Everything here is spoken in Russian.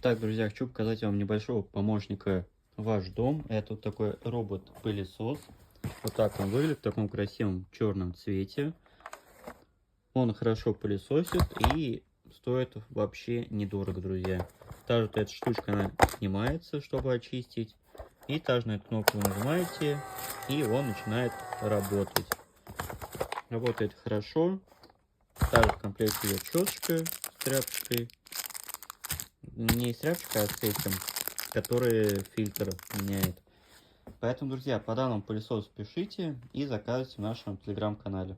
Так, друзья, хочу показать вам небольшого помощника в ваш дом. Это вот такой робот-пылесос. Вот так он выглядит в таком красивом черном цвете. Он хорошо пылесосит и стоит вообще недорого, друзья. Та же эта штучка, она снимается, чтобы очистить. И также на эту кнопку вы нажимаете, и он начинает работать. Работает хорошо. Также в комплекте идет щеточка с тряпочкой. Не с тряпочкой, а с этим, который фильтр меняет. Поэтому, друзья, по данному пылесосу пишите и заказывайте в нашем телеграм-канале.